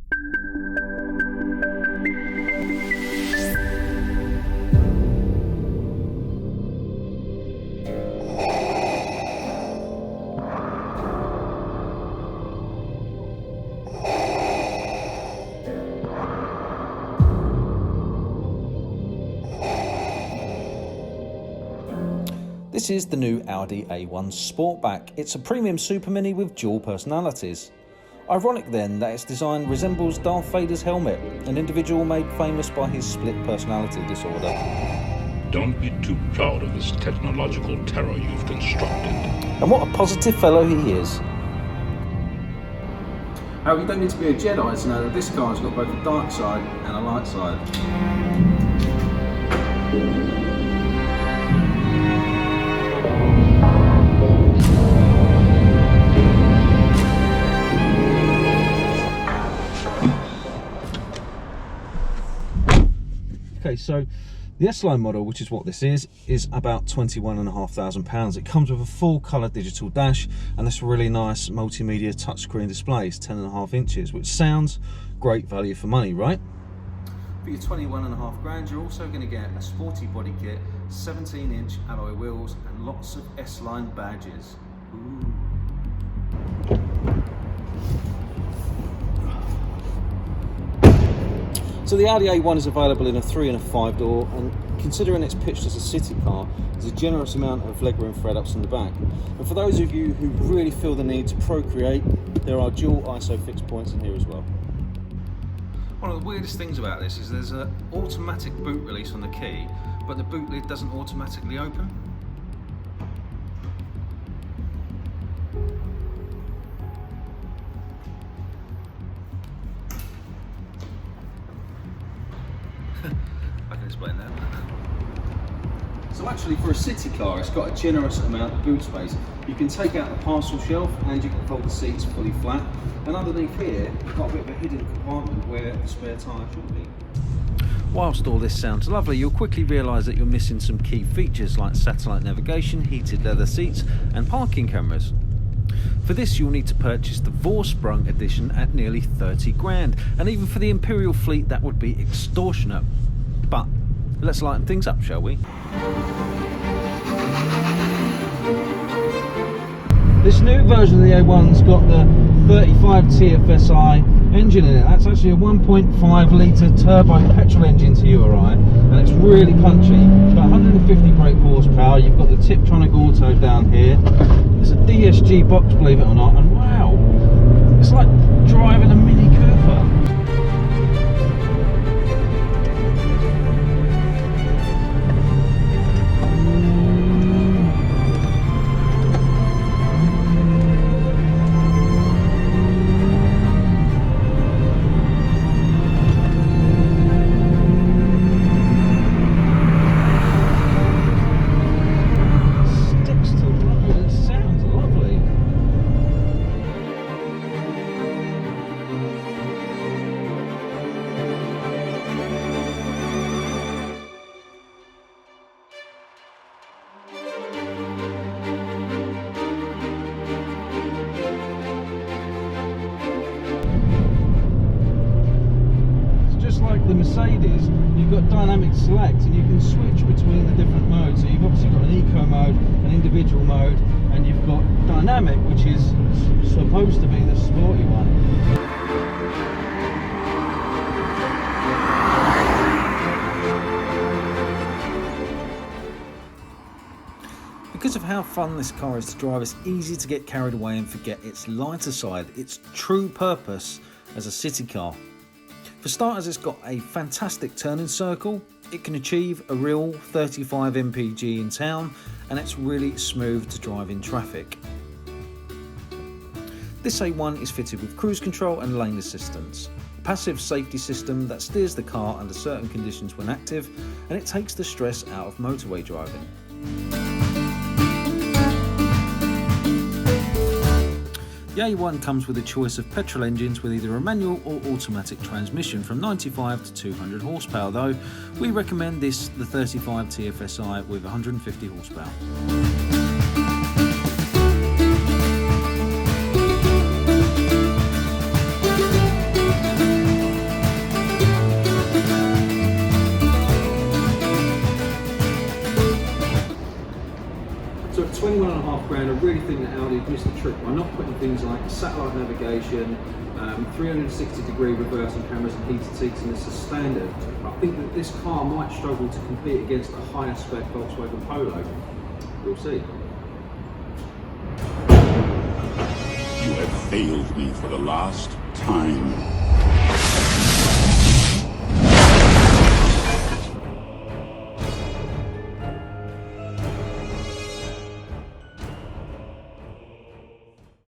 This is the new Audi A1 Sportback. It's a premium super mini with dual personalities. Ironic then that its design resembles Darth Vader's helmet, an individual made famous by his split personality disorder. Don't be too proud of this technological terror you've constructed. And what a positive fellow he is. However, you don't need to be a Jedi to know that this car's got both a dark side and a light side. Okay, so the S-Line model, which is what this is about £21,500. It comes with a full colour digital dash and this really nice multimedia touchscreen display. It's 10.5 inches, which sounds great value for money, right? For your 21.5 grand, you're also going to get a sporty body kit, 17-inch alloy wheels and lots of S-Line badges. Ooh. So the Audi A1 is available in a 3 and a 5 door, and considering it's pitched as a city car, there's a generous amount of legroom for head-ups in the back. And for those of you who really feel the need to procreate, there are dual ISO fixed points in here as well. One of the weirdest things about this is there's an automatic boot release on the key, but the boot lid doesn't automatically open. I can explain that. So actually for a city car it's got a generous amount of boot space. You can take out the parcel shelf and you can fold the seats fully flat, and underneath here you've got a bit of a hidden compartment where the spare tyre should be. Whilst all this sounds lovely, you'll quickly realise that you're missing some key features like satellite navigation, heated leather seats and parking cameras. For this you'll need to purchase the Vorsprung edition at nearly 30 grand, and even for the Imperial fleet that would be extortionate. But let's lighten things up, shall we? This new version of the A1's got the 35 TFSI engine in it. That's actually a 1.5 litre turbo petrol engine to your eye, and it's really punchy. It's got 150 brake horsepower. You've got the Tiptronic Auto down here. It's a DSG box, believe it or not, and wow, it's like driving a Mini Cooper. The Mercedes, you've got dynamic select and you can switch between the different modes. So you've obviously got an eco mode, an individual mode, and you've got dynamic, which is supposed to be the sporty one. Because of how fun this car is to drive, it's easy to get carried away and forget its lighter side, its true purpose as a city car. For starters, it's got a fantastic turning circle, it can achieve a real 35 mpg in town, and it's really smooth to drive in traffic. This A1 is fitted with cruise control and lane assistance, a passive safety system that steers the car under certain conditions when active, and it takes the stress out of motorway driving. The A1 comes with a choice of petrol engines with either a manual or automatic transmission from 95 to 200 horsepower, though we recommend the 35 TFSI with 150 horsepower. really think that Audi have missed the trick by not putting things like satellite navigation, 360-degree reversing cameras and heated seats in this as standard. I think that this car might struggle to compete against the higher spec Volkswagen Polo. We'll see. You have failed me for the last time.